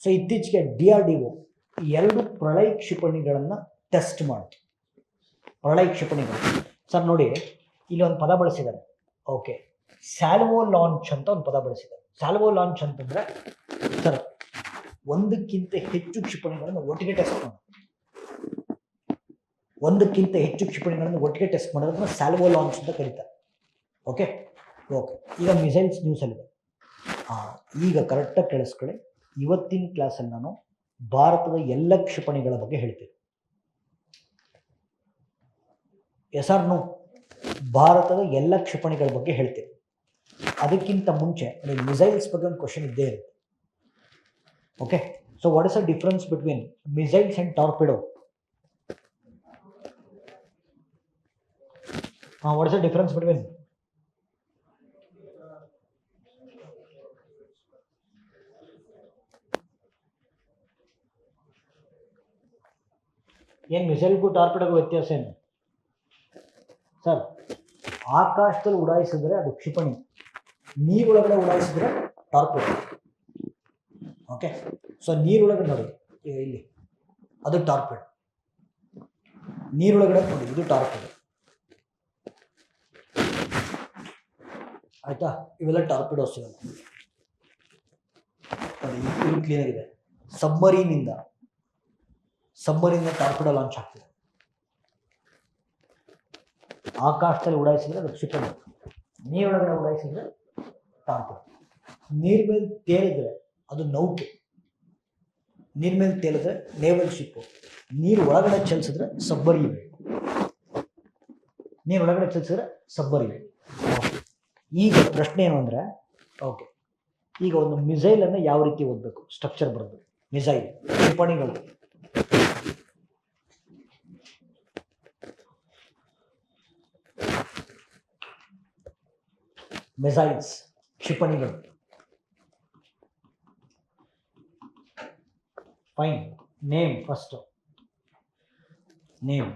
So ಇತ್ತೀಚೆಗೆ DRDO 2 ಪ್ರಳಯ ಕ್ಷಿಪಣಿಗಳನ್ನು test ಮಾಡಿತು. ಪ್ರಳಯ ಕ್ಷಿಪಣಿಗಳು ಸರ್ ನೋಡಿ, ಇಲ್ಲಿ ಒಂದು ಪದ ಬಳಸಿದ್ದಾರೆ. ಓಕೆ, ಸ್ಯಾಲ್ವೋ ಲಾಂಚ್ ಅಂತ ಒಂದು ಪದ ಬಳಸಿದ್ದಾರೆ. ಸ್ಯಾಲ್ವೋ ಲಾಂಚ್ ಅಂತಂದ್ರೆ ಸರ್ ಒಂದಕ್ಕಿಂತ ಹೆಚ್ಚು ಕ್ಷಿಪಣಿಗಳನ್ನು ಒಟ್ಟಿಗೆ ಟೆಸ್ಟ್ ಮಾಡೋದು. ಒಂದಕ್ಕಿಂತ ಹೆಚ್ಚು ಕ್ಷಿಪಣಿಗಳನ್ನು ಒಟ್ಟಿಗೆ ಟೆಸ್ಟ್ ಮಾಡೋದನ್ನ ಸ್ಯಾಲ್ವೋ ಲಾಂಚ್ ಅಂತ ಕರೀತಾರೆ. ಓಕೆ ಓಕೆ ಈಗ ಮಿಸೈಲ್ಸ್ ನ್ಯೂಸಲ್ಲಿದೆ. ಈಗ ಕರೆಕ್ಟಾಗಿ ಕೇಳಿಸ್ಕೊಳ್ಳಿ. ಇವತ್ತಿನ ಕ್ಲಾಸಲ್ಲಿ ನಾನು ಭಾರತದ ಎಲ್ಲ ಕ್ಷಿಪಣಿಗಳ ಬಗ್ಗೆ ಹೇಳ್ತೀನಿ. Yes or no? ಭಾರತದ ಎಲ್ಲ ಕ್ಷಿಪಣಿಗಳ ಬಗ್ಗೆ ಹೇಳ್ತೀನಿ. ಅದಕ್ಕಿಂತ ಮುಂಚೆ ಮಿಸೈಲ್ಸ್ ಬಗ್ಗೆ ಒಂದು ಕ್ವಶನ್ ಇದ್ದೇ ಇರುತ್ತೆ. Okay, so what is the difference between missiles and ಟಾರ್ಪಿಡೋ? What is the difference between ಏನು ಮಿಸೈಲ್ಗೂ ಟಾರ್ಪಿಡೋಗೂ ವ್ಯತ್ಯಾಸ ಏನು ಸರ್? ಆಕಾಶದಲ್ಲಿ ಉಡಾಯಿಸಿದ್ರೆ ಅದು ಕ್ಷಿಪಣಿ, ನೀರೊಳಗಡೆ ಉಡಾಯಿಸಿದ್ರೆ ಟಾರ್ಪಿಡೋ. ಓಕೆ, ಸೊ ನೀರೊಳಗಡೆ ನೋಡಿ ಇಲ್ಲಿ ಅದು ಟಾರ್ಪಿಡೋ, ನೀರೊಳಗಡೆ ನೋಡಿ ಇದು ಟಾರ್ಪಿಡೋ. ಆಯ್ತಾ? ಇವೆಲ್ಲ ಟಾರ್ಪಿಡೋಸ್ ಇವೆಲ್ಲ ನೋಡಿ, ಇದು ಕ್ಲಿಯರ್ ಇದೆ. ಸಬ್ಮರೀನಿಂದ ಟಾರ್ಪಿಡೋ ಲಾಂಚ್ ಆಗ್ತಿದೆ. ಆಕಾಶದಲ್ಲಿ ಉಡಾಯಿಸಿದ್ರೆ ಅದು ಕ್ಷಿಪಣಿ, ನೀರೊಳಗಡೆ ಉಡಾಯಿಸಿದ್ರೆ ಟಾರ್ಪಿಡೋ. ನೀರ್ ಮೇಲೆ ತೇಲಿದ್ರೆ ಅದು ನೌಕೆ, ನೀರ್ ಮೇಲೆ ತೇಲಿದ್ರೆ ನೇವಲ್ ಶಿಪ್ಪು, ನೀರು ಒಳಗಡೆ ಚಲಿಸಿದ್ರೆ ಸಬ್ಬರೀನ್, ನೀರು ಒಳಗಡೆ ಚಲಿಸಿದ್ರೆ ಸಬ್ಬರೀನ್. ಈಗ ಪ್ರಶ್ನೆ ಏನು ಅಂದರೆ, ಓಕೆ ಈಗ ಒಂದು ಮಿಸೈಲನ್ನು ಯಾವ ರೀತಿ ಓದಬೇಕು, ಸ್ಟ್ರಕ್ಚರ್ ಬರಬೇಕು. ಮಿಸೈಲ್ ಕ್ಷಿಪಣಿಗಳು, ಮಿಸೈಲ್ಸ್ ಕ್ಷಿಪಣಿಗಳು. Fine, name first. ನೇಮ್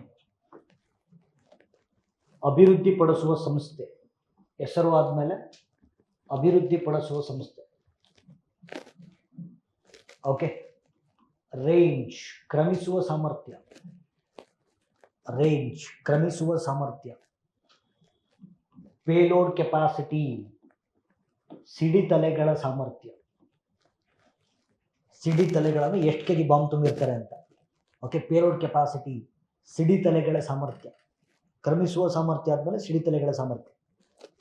ಅಭಿವೃದ್ಧಿಪಡಿಸುವ ಸಂಸ್ಥೆ, ಹೆಸರು ಆದಮೇಲೆ ಅಭಿವೃದ್ಧಿಪಡಿಸುವ ಸಂಸ್ಥೆ. ಓಕೆ, ರೇಂಜ್ ಕ್ರಮಿಸುವ ಸಾಮರ್ಥ್ಯ, ರೇಂಜ್ ಕ್ರಮಿಸುವ ಸಾಮರ್ಥ್ಯ. ಪೇಲೋಡ್ ಕೆಪಾಸಿಟಿ, ಸಿಡಿತಲೆಗಳ ಸಾಮರ್ಥ್ಯ, ಸಿಡಿತಲೆಗಳನ್ನು ಎಷ್ಟು ಕೆಜಿ ಬಾಂಬ್ ತುಂಬಿರ್ತಾರೆ ಅಂತ. ಓಕೆ, ಪೇಲೋಡ್ ಕೆಪಾಸಿಟಿ, ಸಿಡಿತಲೆಗಳ ಸಾಮರ್ಥ್ಯ. ಕ್ರಮಿಸುವ ಸಾಮರ್ಥ್ಯ ಆದಮೇಲೆ ಸಿಡಿತಲೆಗಳ ಸಾಮರ್ಥ್ಯ.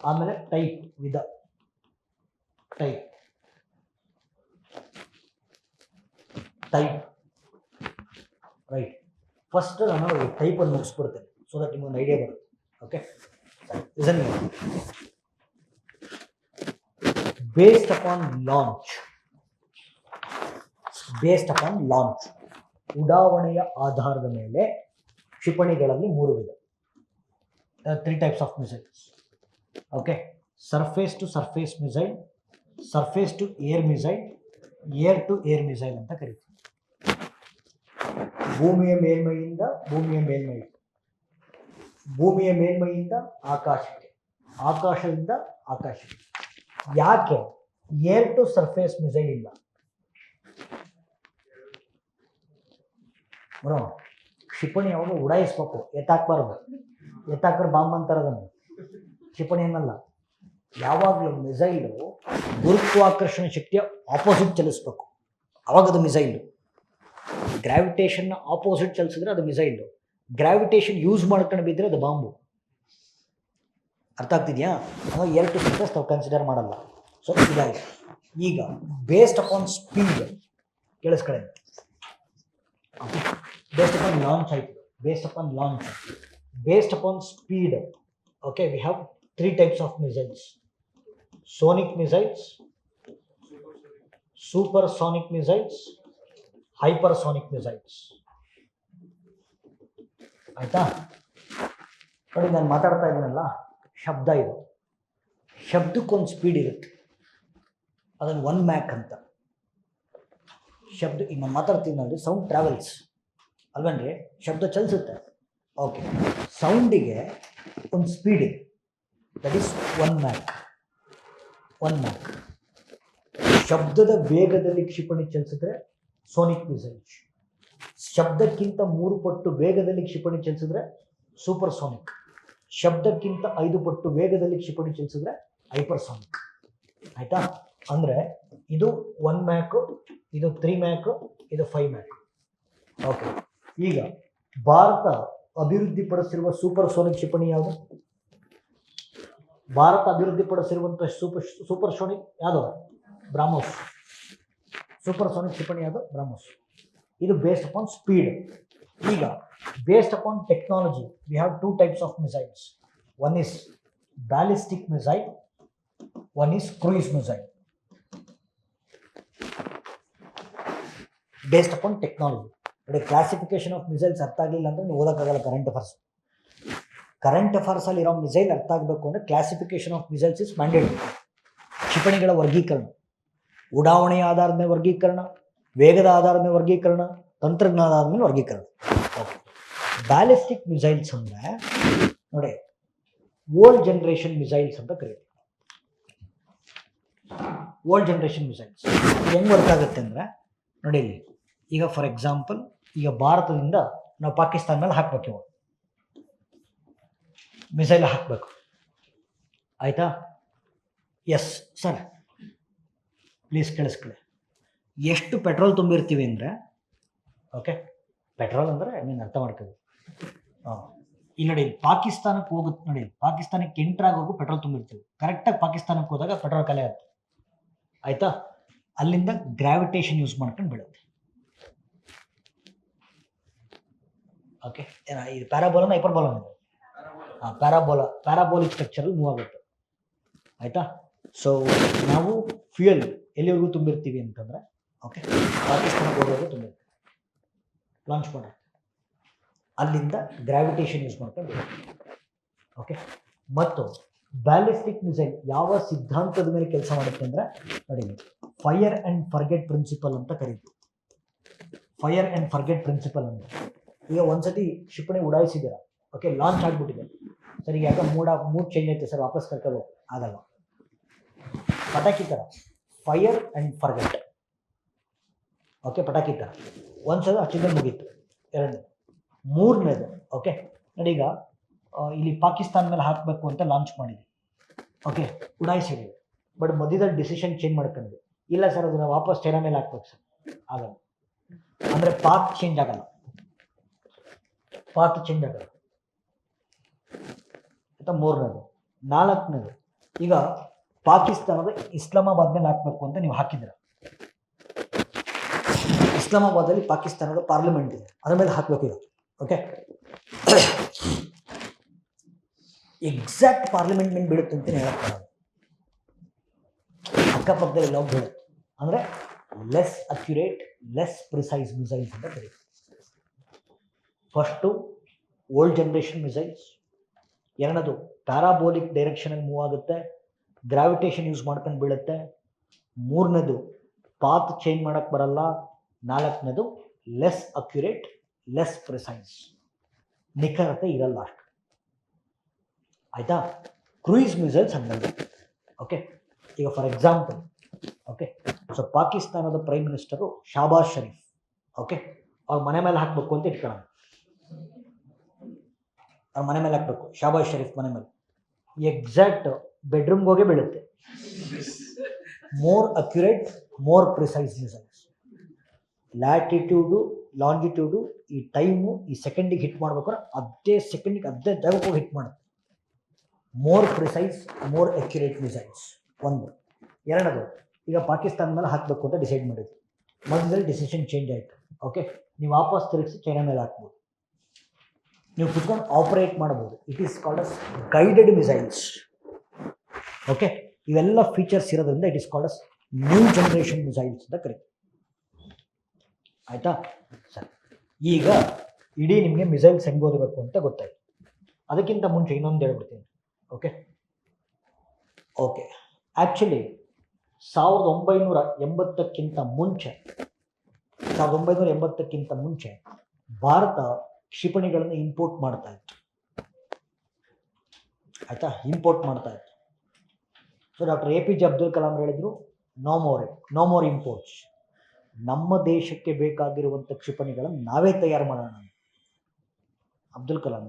ಆಮೇಲೆ ಟೈಪ್, ವಿಧ, ಟೈಪ್ ರೈಟ್. ಫಸ್ಟ್ ನಾನು ಟೈಪನ್ನು ಮುಗಿಸ್ಬಿಡ್ತೇನೆ, ಸೊ ದಟ್ ನಿಮ್ಗೊಂದು ಐಡಿಯಾ ಬರುತ್ತೆ. ಓಕೆ, ಬೇಸ್ಡ್ ಅಪಾನ್ ಲಾಂಚ್, ಉಡಾವಣೆಯ ಆಧಾರದ ಮೇಲೆ ಕ್ಷಿಪಣಿಗಳಲ್ಲಿ 3 ವಿಧ, 3 types of missiles. Okay, surface to surface missile, surface to air missile, air to air missile ಅಂತ ಕರಿತೀವಿ. ಭೂಮಿಯ ಮೇಲ್ಮೈಯಿಂದ ಆಕಾಶಕ್ಕೆ, ಆಕಾಶದಿಂದ ಆಕಾಶಕ್ಕೆ. ಯಾಕೆ ಏರ್ ಟು ಸರ್ಫೇಸ್ ಮಿಸೈಲ್ ಇಲ್ಲ? ಕ್ಷಿಪಣಿ ಯಾವಾಗ ಉಡಾಯಿಸ್ಬೇಕು, ಎತ್ತಾಕ್ಬಾರ್ದು. ಎತ್ತಾಕ್ರೆ ಬಾಂಬ್ ಅಂತಾರೆ ಅದನ್ನು, ಕ್ಷಿಪಣಿ ಅನ್ನಲ್ಲ. ಯಾವಾಗಲೂ ಮಿಸೈಲು ಗುರುತ್ವಾಕರ್ಷಣ ಶಕ್ತಿಯ ಆಪೋಸಿಟ್ ಚಲಿಸ್ಬೇಕು, ಅವಾಗ ಅದು ಮಿಸೈಲು. ಗ್ರಾವಿಟೇಷನ್ನ ಆಪೋಸಿಟ್ ಚಲಿಸಿದ್ರೆ ಅದು ಮಿಸೈಲು. ಗ್ರಾವಿಟೇಷನ್ ಯೂಸ್ ಮಾಡ್ಕೊಂಡು ಬಿದ್ದರೆ ಅದು ಬಾಂಬು. ಅರ್ಥ ಆಗ್ತಿದೆಯಾ? ನಾವು ಏರ್ ಟು ಸರ್ಫೇಸ್ ನಾವು ಕನ್ಸಿಡರ್ ಮಾಡಲ್ಲ. ಸೊ ಇದಾಗಿದೆ. ಈಗ ಬೇಸ್ಡ್ ಅಪಾನ್ ಸ್ಪೀಡ್ ಕೇಳಿಸ್ಕೊಳ್ಳಿ. ಬೇಸ್ಡ್ ಅಪಾನ್ ಲಾಂಚ್ ಆಯಿತು, based upon speed. Okay, we have 3 types of missiles: Sonic missiles, supersonic missiles, hypersonic missiles. ಆಯ್ತಾ? ನೋಡಿ, ನಾನು ಮಾತಾಡ್ತಾ ಇದ್ದೀನಲ್ಲ, ಶಬ್ದ ಇದು. ಶಬ್ದಕ್ಕೊಂದು ಸ್ಪೀಡ್ ಇರುತ್ತೆ, ಅದನ್ನು 1 ಮ್ಯಾಕ್ ಅಂತ. ಶಬ್ದ ಈಗ ನಾನು ಮಾತಾಡ್ತೀನಿ ನೋಡಿ, ಸೌಂಡ್ ಟ್ರಾವೆಲ್ಸ್ ಅಲ್ವೇನ್ರಿ, ಶಬ್ದ ಚಲಿಸುತ್ತೆ. ಓಕೆ, ಸೌಂಡಿಗೆ ಒಂದು ಸ್ಪೀಡ್ ಇದೆ, ದಟ್ ಈಸ್ 1 ಮ್ಯಾಕ್. ಶಬ್ದದ ವೇಗದಲ್ಲಿ ಕ್ಷಿಪಣಿ ಚಲಿಸಿದ್ರೆ ಸೋನಿಕ್ ಮಿಸೈಲ್ಸ್. ಶಬ್ದಕ್ಕಿಂತ 3 ಪಟ್ಟು ವೇಗದಲ್ಲಿ ಕ್ಷಿಪಣಿ ಚಲಿಸಿದ್ರೆ ಸೂಪರ್ ಸೋನಿಕ್. ಶಬ್ದಕ್ಕಿಂತ 5 ಪಟ್ಟು ವೇಗದಲ್ಲಿ ಕ್ಷಿಪಣಿ ಚಲಿಸಿದ್ರೆ ಹೈಪರ್ಸೋನಿಕ್. ಆಯ್ತಾ? ಅಂದರೆ ಇದು 1 ಮ್ಯಾಕ್, ಇದು 3 ಮ್ಯಾಕ್, ಇದು 5 ಮ್ಯಾಕ್. ಓಕೆ, ಈಗ ಭಾರತ ಅಭಿವೃದ್ಧಿಪಡಿಸಿರುವ ಸೂಪರ್ ಸೋನಿಕ್ ಕ್ಷಿಪಣಿ ಯಾವುದು? ಭಾರತ ಅಭಿವೃದ್ಧಿಪಡಿಸಿರುವಂತಹ ಸೂಪರ್ ಸೋನಿಕ್ ಯಾವುದು? ಬ್ರಹ್ಮೋಸ್. ಸೂಪರ್ ಸೋನಿಕ್ ಕ್ಷಿಪಣಿ ಯಾವುದು? ಬ್ರಹ್ಮೋಸ್. ಇದು ಬೇಸ್ಡ್ ಅಪಾನ್ ಸ್ಪೀಡ್. ಈಗ based upon technology we have 2 types of missiles. One is ballistic missile, one is cruise missile. Based upon technology. ನೋಡಿ, ಕ್ಲಾಸಿಫಿಕೇಶನ್ ಆಫ್ ಮಿಸೈಲ್ಸ್ ಅರ್ಥ ಆಗಲಿಲ್ಲ ಅಂದರೆ ನೀವು ಓದೋಕ್ಕಾಗಲ್ಲ. ಕರೆಂಟ್ ಅಫೇರ್ಸ್ ಅಲ್ಲಿ ಇರೋ ಮಿಸೈಲ್ ಅರ್ಥ ಆಗಬೇಕು ಅಂದರೆ classification of missiles is mandatory. ಕ್ಷಿಪಣಿಗಳ ವರ್ಗೀಕರಣ, ಉಡಾವಣೆಯ ಆಧಾರದ ಮೇಲೆ ವರ್ಗೀಕರಣ, ವೇಗದ ಆಧಾರದ ಮೇಲೆ ವರ್ಗೀಕರಣ, ತಂತ್ರಜ್ಞಾನದ ಆಧಾರದ ಮೇಲೆ ವರ್ಗೀಕರಣ. ಓಕೆ, ಬ್ಯಾಲಿಸ್ಟಿಕ್ ಮಿಸೈಲ್ಸ್ ಅಂದರೆ ನೋಡಿ ಓಲ್ಡ್ ಜನರೇಷನ್ ಮಿಸೈಲ್ಸ್ ಅಂತ ಕರೀತೀವಿ. ಓಲ್ಡ್ ಜನರೇಷನ್ ಮಿಸೈಲ್ಸ್ ಹೆಂಗೆ ವರ್ಕ್ ಆಗುತ್ತೆ ಅಂದರೆ ನೋಡಿ, ಇಲ್ಲಿ ಈಗ ಫಾರ್ ಎಕ್ಸಾಂಪಲ್ ಈಗ ಭಾರತದಿಂದ ನಾವು ಪಾಕಿಸ್ತಾನ ಮೇಲೆ ಹಾಕಬೇಕು, ಇವಾಗ ಮಿಸೈಲ್ ಹಾಕಬೇಕು. ಆಯಿತಾ? ಎಸ್ ಸರ್, ಪ್ಲೀಸ್ ಕೇಳಿಸ್ಕೊಳ್ಳಿ. ಎಷ್ಟು ಪೆಟ್ರೋಲ್ ತುಂಬಿರ್ತೀವಿ ಅಂದರೆ, ಓಕೆ, ಪೆಟ್ರೋಲ್ ಅಂದರೆ ಅರ್ಥ ಮಾಡ್ತೀವಿ. ಇಲ್ಲಿ ನೋಡಿ, ಪಾಕಿಸ್ತಾನಕ್ಕೆ ಹೋಗುತ್ತೆ ನೋಡಿ, ಪಾಕಿಸ್ತಾನಕ್ಕೆ ಎಂಟ್ರಾಗೋಗೂ ಪೆಟ್ರೋಲ್ ತುಂಬಿರ್ತೀವಿ. ಕರೆಕ್ಟಾಗಿ ಪಾಕಿಸ್ತಾನಕ್ಕೆ ಹೋದಾಗ ಪೆಟ್ರೋಲ್ ಖಾಲಿ ಆಗುತ್ತೆ. ಆಯಿತಾ? ಅಲ್ಲಿಂದ ಗ್ರಾವಿಟೇಷನ್ ಯೂಸ್ ಮಾಡ್ಕೊಂಡು ಬೀಳುತ್ತೆ. ಓಕೆ, ಇದು ಪ್ಯಾರಾಬೋಲನ ಹೈಪರ್ಬೋಲನ? ಪ್ಯಾರಾಬೋಲಿಕ್ ಸ್ಟ್ರಕ್ಚರಲ್ಲಿ ಮೂವ್ ಆಗುತ್ತೆ. ಆಯಿತಾ? ಸೊ ನಾವು ಫ್ಯೂಯಲ್ ಎಲ್ಲಿವರೆಗೂ ತುಂಬಿರ್ತೀವಿ ಅಂತಂದರೆ, ಓಕೆ, ಪಾಕಿಸ್ತಾನಕ್ಕೆ ಹೋಗೋದು ತುಂಬಿರ್ತೀವಿ, ಲಾಂಚ್ ಮಾಡೋದು, ಅಲ್ಲಿಂದ ಗ್ರಾವಿಟೇಷನ್ ಯೂಸ್ ಮಾಡ್ಕೊಂಡು. ಓಕೆ, ಮತ್ತು ಬ್ಯಾಲಿಸ್ಟಿಕ್ ಮಿಸೈಲ್ ಯಾವ ಸಿದ್ಧಾಂತದ ಮೇಲೆ ಕೆಲಸ ಮಾಡುತ್ತೆ ಅಂದರೆ ನೋಡಿ, ಫೈರ್ ಆ್ಯಂಡ್ ಫರ್ಗೆಟ್ ಪ್ರಿನ್ಸಿಪಲ್ ಅಂತ ಕರೀತೀವಿ. ಫೈರ್ ಆ್ಯಂಡ್ ಫರ್ಗೆಟ್ ಪ್ರಿನ್ಸಿಪಲ್ ಅಂದರೆ, ಈಗ ಒಂದ್ಸತಿ ಕ್ಷಿಪಣಿ ಉಡಾಯಿಸಿದ್ದೀರಾ, ಓಕೆ, ಲಾಂಚ್ ಆಗಿಬಿಟ್ಟಿದೆ ಸರ್, ಈಗ ಯಾಕೆ ಮೂಡ್ ಚೇಂಜ್ ಆಯ್ತು ಸರ್, ವಾಪಸ್ ಕರ್ಕೊಂಡು ಆಗಲ್ಲ. ಪಟಾಕಿ ಥರ ಫೈರ್ ಆ್ಯಂಡ್ ಫರ್ಗೆಟ್. ಓಕೆ, ಪಟಾಕಿ ಥರ ಒಂದ್ಸಲ ಹಚ್ಚಿದ್ರೆ ಮುಗೀತು. ಎರಡನೇ, ಮೂರನೇದು, ಓಕೆ ನೋಡಿ, ಈಗ ಇಲ್ಲಿ ಪಾಕಿಸ್ತಾನ ಮೇಲೆ ಹಾಕಬೇಕು ಅಂತ ಲಾಂಚ್ ಮಾಡಿದ್ವಿ, ಓಕೆ, ಉಡಾಯಿಸಿದ್ವಿ. ಬಟ್ ಮಧ್ಯದಲ್ಲಿ ಡಿಸಿಷನ್ ಚೇಂಜ್ ಮಾಡ್ಕೊಂಡ್ವಿ. ಇಲ್ಲ ಸರ್, ಅದನ್ನು ವಾಪಸ್ ಚೈನಾ ಮೇಲೆ ಹಾಕ್ಬೇಕು ಸರ್, ಆಗಲ್ಲ. ಅಂದರೆ ಪಾತ್ ಚೇಂಜ್ ಆಗಲ್ಲ. ಆಯಿತಾ? ಮೂರನೇದು. ನಾಲ್ಕನೇದು, ಈಗ ಪಾಕಿಸ್ತಾನದ ಇಸ್ಲಾಮಾಬಾದ್ ಮೇಲೆ ಹಾಕಬೇಕು ಅಂತ ನೀವು ಹಾಕಿದ್ದೀರ. ಇಸ್ಲಾಮಾಬಾದಲ್ಲಿ ಪಾಕಿಸ್ತಾನದ ಪಾರ್ಲಿಮೆಂಟ್ ಇದೆ, ಅದ್ರ ಮೇಲೆ ಹಾಕಬೇಕು ಈಗ. ಓಕೆ, ಎಕ್ಸಾಕ್ಟ್ ಪಾರ್ಲಿಮೆಂಟ್ ಮೇಲೆ ಬೀಳುತ್ತೆ ಅಂತಲೇ ಹೇಳಕ್ಕಾಗಲ್ಲ, ಅಕ್ಕಪಕ್ಕದಲ್ಲಿ ಎಲ್ಲ ಬೀಳುತ್ತೆ. ಅಂದರೆ less accurate, less precise missiles ಅಂತ ಕರೀತೀವಿ. ಫಸ್ಟು ಓಲ್ಡ್ ಜನರೇಷನ್ ಮಿಸೈಲ್ಸ್, ಎರಡನೇದು ಪ್ಯಾರಾಬೋಲಿಕ್ ಡೈರೆಕ್ಷನಲ್ಲಿ ಮೂವ್ ಆಗುತ್ತೆ, ಗ್ರಾವಿಟೇಷನ್ ಯೂಸ್ ಮಾಡ್ಕೊಂಡು ಬೀಳುತ್ತೆ, ಮೂರನೇದು ಪಾತ್ ಚೇಂಜ್ ಮಾಡೋಕ್ಕೆ ಬರಲ್ಲ, ನಾಲ್ಕನೇದು ಲೆಸ್ ಅಕ್ಯುರೇಟ್, ಲೆಸ್ ಪ್ರಿಸೈಸ್, ನಿಖರತೆ ಇರಲ್ಲ ಅಷ್ಟು. ಆಯಿತಾ? ಕ್ರೂಯಿಸ್ ಮಿಸೈಲ್ಸ್ ಹಂಗಲ್ಲ. ಓಕೆ, ಈಗ ಫಾರ್ ಎಕ್ಸಾಂಪಲ್, ಓಕೆ, ಸೊ ಪಾಕಿಸ್ತಾನದ prime minister Shahbaz Sharif, okay, ಅವ್ರ ಮನೆ ಮೇಲೆ ಹಾಕಬೇಕು ಅಂತ ಇಟ್ಕೊಳ್ಳೋಣ. ಅವ್ರ ಮನೆ ಮೇಲೆ ಹಾಕಬೇಕು, ಶಾಬಾಜ್ ಶರೀಫ್ ಮನೆ ಮೇಲೆ, ಎಕ್ಸಾಕ್ಟ್ ಬೆಡ್ರೂಮ್ಗೆ ಹೋಗೇ ಬೀಳುತ್ತೆ. More accurate, more precise missiles. Latitude, longitude, ಈ ಟೈಮು, ಈ ಸೆಕೆಂಡಿಗೆ ಹಿಟ್ ಮಾಡ್ಬೇಕಾದ್ರೆ ಅದೇ ಸೆಕೆಂಡಿಗೆ ಅದೇ ಜಾಗಕ್ಕೆ ಹೋಗಿ ಹಿಟ್ ಮಾಡುತ್ತೆ. More precise, more accurate missiles ಒಂದು. ಎರಡದು, ಈಗ ಪಾಕಿಸ್ತಾನ ಮೇಲೆ ಹಾಕಬೇಕು ಅಂತ ಡಿಸೈಡ್ ಮಾಡಿದ್ವಿ, ಮಧ್ಯದಲ್ಲಿ ಡಿಸಿಷನ್ ಚೇಂಜ್ ಆಯಿತು. ಓಕೆ, ನೀವು ವಾಪಸ್ ತಿರುಗಿಸಿ ಚೈನಾ ಮೇಲೆ ಹಾಕ್ಬೋದು, ನೀವು ಕುತ್ಕೊಂಡು ಆಪರೇಟ್ ಮಾಡ್ಬೋದು. It is called us guided missiles. Okay, ಇವೆಲ್ಲ ಫೀಚರ್ಸ್ ಇರೋದ್ರಿಂದ it is called us new generation missiles ಅಂತ ಕರೀತೀವಿ. ಆಯಿತಾ ಸರ್? ಈಗ ಇಡೀ ನಿಮಗೆ ಮಿಸೈಲ್ಸ್ ಹೆಂಗೆ ಓದಬೇಕು ಅಂತ ಗೊತ್ತಾಯ್ತು. ಅದಕ್ಕಿಂತ ಮುಂಚೆ ಇನ್ನೊಂದು ಹೇಳ್ಬಿಡ್ತೀನಿ. ಓಕೆ, ಆ್ಯಕ್ಚುಲಿ 1980ಕ್ಕಿಂತ ಮುಂಚೆ ಭಾರತ ಕ್ಷಿಪಣಿಗಳನ್ನು ಇಂಪೋರ್ಟ್ ಮಾಡ್ತಾ ಇತ್ತು. ಆಯಿತಾ? ಇಂಪೋರ್ಟ್ ಮಾಡ್ತಾ ಇತ್ತು. So doctor APJ Abdul Kalam ಹೇಳಿದ್ರು, ನೋ ಮೋರ್ ಇಂಪೋರ್ಟ್ಸ್. ನಮ್ಮ ದೇಶಕ್ಕೆ ಬೇಕಾಗಿರುವಂಥ ಕ್ಷಿಪಣಿಗಳನ್ನು ನಾವೇ ತಯಾರು ಮಾಡೋಣ. ಅಬ್ದುಲ್ ಕಲಾಂ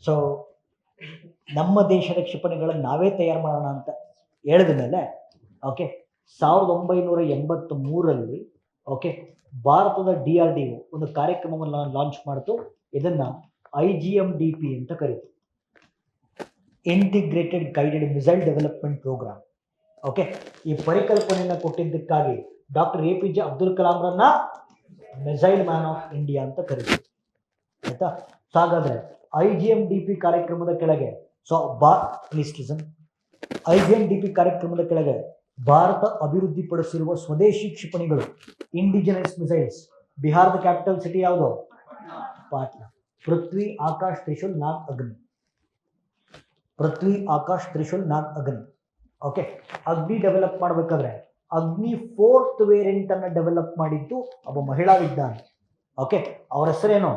ಸೊ ನಮ್ಮ ದೇಶದ ಕ್ಷಿಪಣಿಗಳನ್ನು ನಾವೇ ತಯಾರು ಮಾಡೋಣ ಅಂತ ಹೇಳಿದ ಮೇಲೆ ಓಕೆ 1983 ಓಕೆ ಭಾರತದ DRDO ಒಂದು ಕಾರ್ಯಕ್ರಮವನ್ನು ಲಾಂಚ್ ಮಾಡ್ತು. ಇದನ್ನು IGMDP ಅಂತ ಕರೀತು, integrated guided missile development programme. Okay ಈ ಪರಿಕಲ್ಪನೆಯನ್ನು ಕೊಟ್ಟಿದ್ದಕ್ಕಾಗಿ ಡಾಕ್ಟರ್ APJ ಅಬ್ದುಲ್ ಕಲಾಂರನ್ನ ಮಿಸೈಲ್ ಮ್ಯಾನ್ ಆಫ್ ಇಂಡಿಯಾ ಅಂತ ಕರೀತು. ಆಯ್ತಾ? ಸೊ ಹಾಗಾದ್ರೆ IGMDP ಕಾರ್ಯಕ್ರಮದ ಕೆಳಗೆ IGMDP ಕಾರ್ಯಕ್ರಮದ ಕೆಳಗೆ ಭಾರತ ಅಭಿವೃದ್ಧಿಪಡಿಸಿರುವ ಸ್ವದೇಶಿ ಕ್ಷಿಪಣಿಗಳು ಇಂಡಿಜಿನಸ್ ಮಿಸೈಲ್ಸ್. ಬಿಹಾರದ ಕ್ಯಾಪಿಟಲ್ ಸಿಟಿ ಯಾವುದು? ಪಾಟ್ನಾ. ಪೃಥ್ವಿ, ಆಕಾಶ್, ತ್ರಿಶೂಲ್, ನಾಗ್, ಅಗ್ನಿ. ಪೃಥ್ವಿ, ಆಕಾಶ್, ತ್ರಿಶೂಲ್, ನಾಗ್, ಅಗ್ನಿ. ಓಕೆ ಅಗ್ನಿ ಡೆವಲಪ್ ಮಾಡಬೇಕಾದ್ರೆ ಅಗ್ನಿ 4th ವೇರಿಯಂಟ್ ಅನ್ನು ಡೆವಲಪ್ ಮಾಡಿದ್ದು ಒಬ್ಬ ಮಹಿಳಾ ವಿಜ್ಞಾನಿ. ಓಕೆ ಅವರ ಹೆಸರೇನು?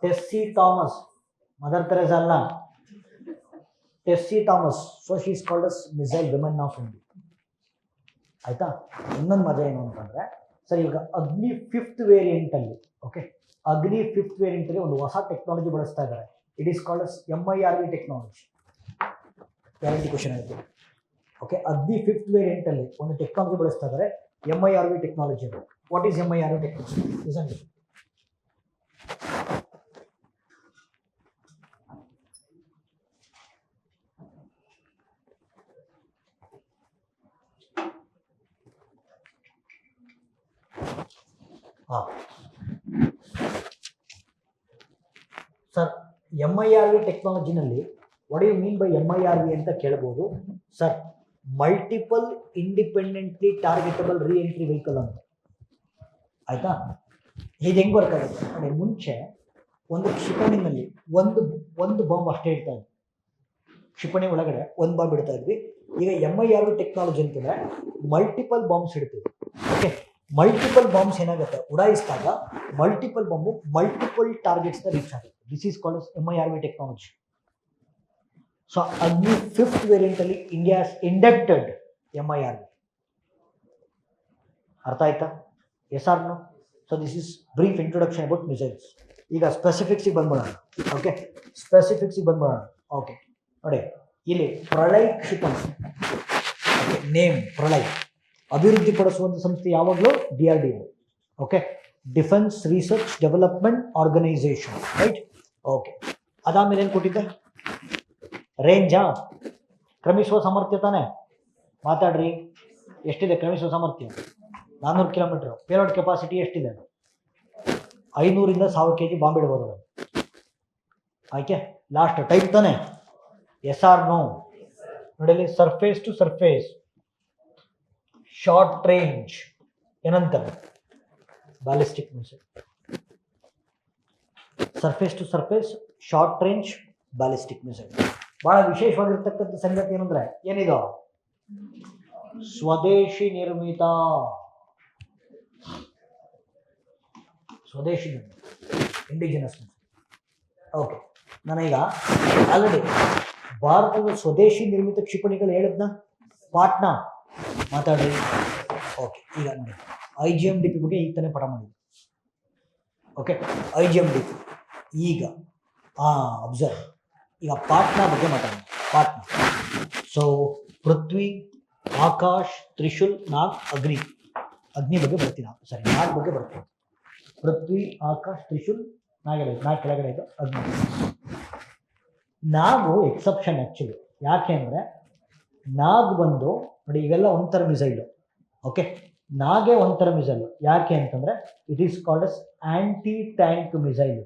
ಟೆಸ್ಸಿ ಥಾಮಸ್. ಮದರ್ ತೆರೇಸಾ ಅಲ್ಲ, Tessy Thomas. So she is called as missile women of India. ಆಯ್ತಾ? ಇನ್ನೊಂದು ಮಜಾ ಏನು ಅಂತಂದ್ರೆ ಸರ್ ಈಗ ಅಗ್ನಿ 5th ವೇರಿಯಂಟ್ ಅಲ್ಲಿ ಓಕೆ ಅಗ್ನಿ 5th ವೇರಿಯಂಟ್ ಅಲ್ಲಿ ಒಂದು ಹೊಸ ಟೆಕ್ನಾಲಜಿ ಬಳಸ್ತಾ ಇದ್ದಾರೆ. It is called as MIRV technology. Guarantee question ಆಯಿತು. ಓಕೆ ಅಗ್ನಿ 5th ವೇರಿಯಂಟ್ ಅಲ್ಲಿ ಒಂದು ಟೆಕ್ನಾಲಜಿ ಬಳಸ್ತಾ ಇದ್ದಾರೆ, MIRV technology. What is MIRV technology? Sir MIRV ಟೆಕ್ನಾಲಜಿನಲ್ಲಿ what you mean by MIRV ಅಂತ ಕೇಳ್ಬೋದು. ಸರ್ ಮಲ್ಟಿಪಲ್ ಇಂಡಿಪೆಂಡೆಂಟ್ಲಿ ಟಾರ್ಗೆಟಬಲ್ ರೀ ಎಂಟ್ರಿ ವೆಹಿಕಲ್ ಅಂತ. ಆಯ್ತಾ? ಇದು ಹೆಂಗೆ ವರ್ಕ್ ಆಗುತ್ತೆ ನೋಡಿ, ಮುಂಚೆ ಒಂದು ಕ್ಷಿಪಣಿನಲ್ಲಿ ಒಂದು ಬಾಂಬ್ ಅಷ್ಟೇ ಇಡ್ತಾ ಇದ್ವಿ, ಕ್ಷಿಪಣಿ ಒಳಗಡೆ ಒಂದು ಬಾಂಬ್ ಇಡ್ತಾ ಇದ್ವಿ. ಈಗ MIRV ಟೆಕ್ನಾಲಜಿ ಅಂತಂದ್ರೆ ಮಲ್ಟಿಪಲ್ ಬಾಂಬ್ಸ್ ಇಡ್ತೀವಿ. ಓಕೆ ಮಲ್ಟಿಪಲ್ ಬಾಂಬ್ಸ್ ಏನಾಗುತ್ತೆ, ಉಡಾಯಿಸಿದಾಗ ಮಲ್ಟಿಪಲ್ ಬಾಂಬು ಮಲ್ಟಿಪಲ್ ಟಾರ್ಗೆಟ್ಸ್ನ ರೀಚ್ ಆಗುತ್ತೆ. This is called MIRV technology. So Agni 5th variant ಅಲ್ಲಿ ಇಂಡಿಯಾ ಇಂಡಕ್ಟೆಡ್ MIRV. ಅರ್ಥ ಆಯ್ತಾ? Yes or no? So this is brief introduction about missiles. ಈಗ ಸ್ಪೆಸಿಫಿಕ್ಸಿಗೆ ಬಂದ್ಬಿಡೋಣ. ಓಕೆ ಸ್ಪೆಸಿಫಿಕ್ಸಿಗೆ ಬಂದ್ಬಿಡೋಣ. ಓಕೆ ನೋಡಿ ಇಲ್ಲಿ ಪ್ರಳಯ್ ಕ್ಷಿಪಣಿ ನೇಮ್ ಪ್ರಳಯ್ ಅಭಿವೃದ್ಧಿಪಡಿಸುವಂಥ ಸಂಸ್ಥೆ ಯಾವಾಗಲೂ DRDO. Okay defence research development organisation, right? Okay ಅದಾದ್ಮೇಲೆ ಏನು ಕೊಟ್ಟಿದ್ದೆ? ರೇಂಜಾ, ಕ್ರಮಿಸುವ ಸಾಮರ್ಥ್ಯ ತಾನೆ. ಮಾತಾಡ್ರಿ, ಎಷ್ಟಿದೆ ಕ್ರಮಿಸುವ ಸಾಮರ್ಥ್ಯ? 400 ಕಿಲೋಮೀಟರ್. ಪೇಲೋಡ್ ಕೆಪಾಸಿಟಿ ಎಷ್ಟಿದೆ? 500ರಿಂದ 1000 kg ಬಾಂಬ್ ಇಡ್ಬೋದು. ಆಯ್ಕೆ ಲಾಸ್ಟ್ ಟೈಪ್ ತಾನೆ. Yes or no? ನೋಡಿ surface to surface, short range ಏನಂತಾರೆ? Ballistic missile. Surface to surface, short range, ballistic missile. ಬಹಳ ವಿಶೇಷವಾಗಿರ್ತಕ್ಕಂಥ ಸಂಗತಿ ಏನಂದ್ರೆ ಏನಿದು? ಸ್ವದೇಶಿ ನಿರ್ಮಿತ. ಸ್ವದೇಶಿ ನಿರ್ಮಿತ, ಇಂಡಿಜಿನಸ್ ಮಿಸೈಲ್. ಓಕೆ ನಾನೀಗ ಆಲ್ರೆಡಿ ಭಾರತದ ಸ್ವದೇಶಿ ನಿರ್ಮಿತ ಕ್ಷಿಪಣಿಗಳು ಹೇಳಿದ್ನ, ಪಾಟ್ನಾ. ಮಾತಾಡ್ರಿ. ಓಕೆ ಈಗ ನೋಡಿ IGMDP ಬಗ್ಗೆ ಈಗ ತಾನೇ ಪಠ ಮಾಡಿದ್ವಿ. ಓಕೆ IGMDP ಈಗ ಅಬ್ಸರ್ವ್. ಈಗ ಪಾಟ್ನಾ ಬಗ್ಗೆ ಮಾತಾಡೋಣ. ಪಾಟ್ನಾ. ಸೊ ಪೃಥ್ವಿ, ಆಕಾಶ್, ತ್ರಿಶೂಲ್, ನಾಗ್, ಅಗ್ನಿ. ಅಗ್ನಿ ಬಗ್ಗೆ ಬರ್ತೀನಿ, ಸಾರಿ ನಾಗ್ ಬಗ್ಗೆ ಬರ್ತೀನಿ. ಪೃಥ್ವಿ, ಆಕಾಶ್, ತ್ರಿಶೂಲ್, ನಾಗ್ ಕೆಳಗಡೆ ಇದೆ, ಅಗ್ನಿ. ನಾಗು ಎಕ್ಸೆಪ್ಷನ್ ಆ್ಯಕ್ಚುಲಿ. ಯಾಕೆ ಅಂದರೆ ನಾಗ್ ಬಂದು ನೋಡಿ ಇವೆಲ್ಲ ಒಂಥರ ಮಿಸೈಲು. ಓಕೆ ನಾಗೆ ಒಂಥರ ಮಿಸೈಲು. ಯಾಕೆ ಅಂತಂದರೆ it is called as anti tank missile.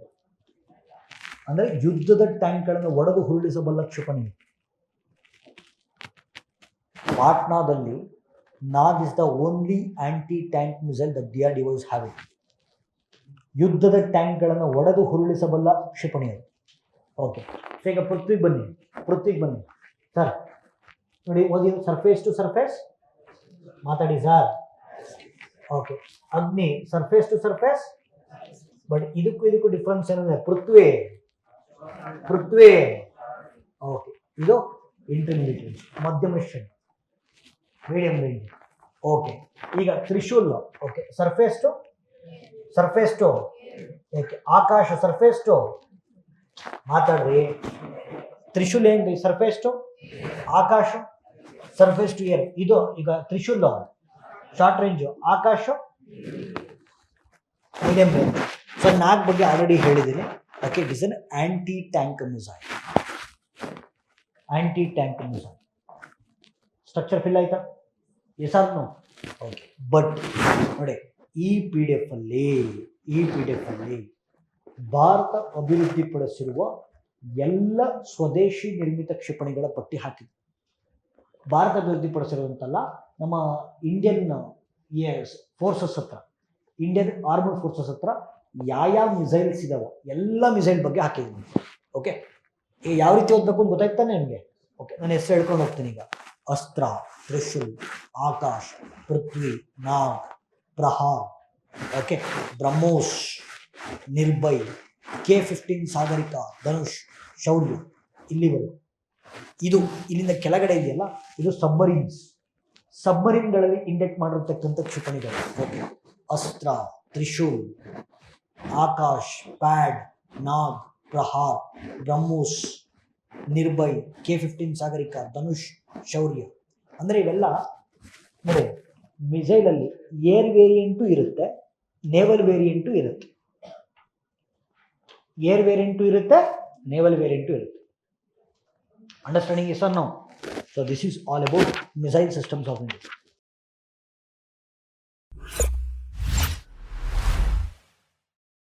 ಅಂದರೆ ಯುದ್ಧದ ಟ್ಯಾಂಕ್ಗಳನ್ನು ಒಡೆದು ಉರುಳಿಸಬಲ್ಲ ಕ್ಷಿಪಣಿ. ಪಾಟ್ನಾದಲ್ಲಿ Nag is the only anti tank missile the DRDO is having. ಯುದ್ಧದ ಟ್ಯಾಂಕ್ಗಳನ್ನು ಒಡೆದು ಉರುಳಿಸಬಲ್ಲ ಕ್ಷಿಪಣಿ ಅದು. ಓಕೆ ಸೊ ಈಗ ಪೃಥ್ವಿಗೆ ಬನ್ನಿ ಸರ್. ನೋಡಿ ಓದಿ, ಸರ್ಫೇಸ್ ಟು ಸರ್ಫೇಸ್ ಮಾತಾಡಿ sir. Okay Agni surface to surface. But ಇದಕ್ಕೂ ಡಿಫ್ರೆನ್ಸ್ ಏನಂದ್ರೆ ಪೃಥ್ವಿ. ಓಕೆ ಇದು ಇಂಟರ್ಮೀಡಿಯೇಟ್ ರೇಂಜ್, ಮಧ್ಯಮ ಶ್ರೇಣಿ. Medium range. ಓಕೆ, ಈಗ Trishul. Okay, surface to okay, Akash surface to ಮಾತಾಡ್ರಿ. ತ್ರಿಶೂಲ್ ಏನ್ರಿ? Surface to Akash, surface to air. ಇದು ಈಗ Trishul short range, Akash medium range. So ನಾಲ್ಕು ಬಗ್ಗೆ ಆಲ್ರೆಡಿ ಹೇಳಿದ್ದೀನಿ. Okay, it is an anti tank missile. Structure fill ಆಯ್ತಾ? Yes or no? Okay, but ನೋಡಿ, ಈ ಪಿ ಡಿ ಎಫ್ ಅಲ್ಲಿ ಭಾರತ ಅಭಿವೃದ್ಧಿಪಡಿಸಿರುವ ಎಲ್ಲ ಸ್ವದೇಶಿ ನಿರ್ಮಿತ ಕ್ಷಿಪಣಿಗಳ ಪಟ್ಟಿ ಹಾಕಿದೆ. ಭಾರತ ಅಭಿವೃದ್ಧಿಪಡಿಸಿರುವಂತಲ್ಲ, ನಮ್ಮ ಇಂಡಿಯನ್ ಫೋರ್ಸಸ್ ಹತ್ರ, ಇಂಡಿಯನ್ ಆರ್ಮಡ್ ಫೋರ್ಸಸ್ ಹತ್ರ ಯಾವ ಮಿಸೈಲ್ಸ್ ಇದಾವೆ ಎಲ್ಲ ಮಿಸೈಲ್ ಬಗ್ಗೆ ಹಾಕಿದ್ದೀನಿ. ಓಕೆ, ಯಾವ ರೀತಿ ಓದಬೇಕು ಅಂತ ಗೊತ್ತಾಯ್ತಾನೆ ನಿಮಗೆ? ಓಕೆ, ನಾನು ಹೆಸರು ಹೇಳ್ಕೊಂಡು ಹೋಗ್ತೀನಿ. ಈಗ ಅಸ್ತ್ರ, ತ್ರಿಶೂಲ್, ಆಕಾಶ್, ಪೃಥ್ವಿ, ನಾಗ್, ಪ್ರಹಾರ್, ಓಕೆ, ಬ್ರಹ್ಮೋಸ್, ನಿರ್ಭಯ್, K-15 ಸಾಗರಿಕಾ, ಧನುಷ್, ಶೌರ್ಯ, ಇಲ್ಲಿವರೆಗೂ. ಇದು ಇಲ್ಲಿಂದ ಕೆಳಗಡೆ ಇದೆಯಲ್ಲ, ಇದು ಸಬ್ಮರೀನ್ಗಳಲ್ಲಿ ಇಂಡೆಕ್ಟ್ ಮಾಡಿರ್ತಕ್ಕಂಥ ಕ್ಷಿಪಣಿಗಳು. Okay, Astra, Trishul, Akash, PAD, Nag, Prahar, BrahMos, Nirbhay, K-15 Sagarika, Dhanush, Shaurya. ಅಂದರೆ ಇವೆಲ್ಲ ನೋಡಿ, ಮಿಸೈಲಲ್ಲಿ ಏರ್ ವೇರಿಯಂಟು ಇರುತ್ತೆ, ನೇವಲ್ ವೇರಿಯಂಟು ಇರುತ್ತೆ. ಏರ್ ವೇರಿಯಂಟು ಇರುತ್ತೆ, ನೇವಲ್ ವೇರಿಯಂಟು ಇರುತ್ತೆ. Understanding is or no? So this is all about missile systems of India.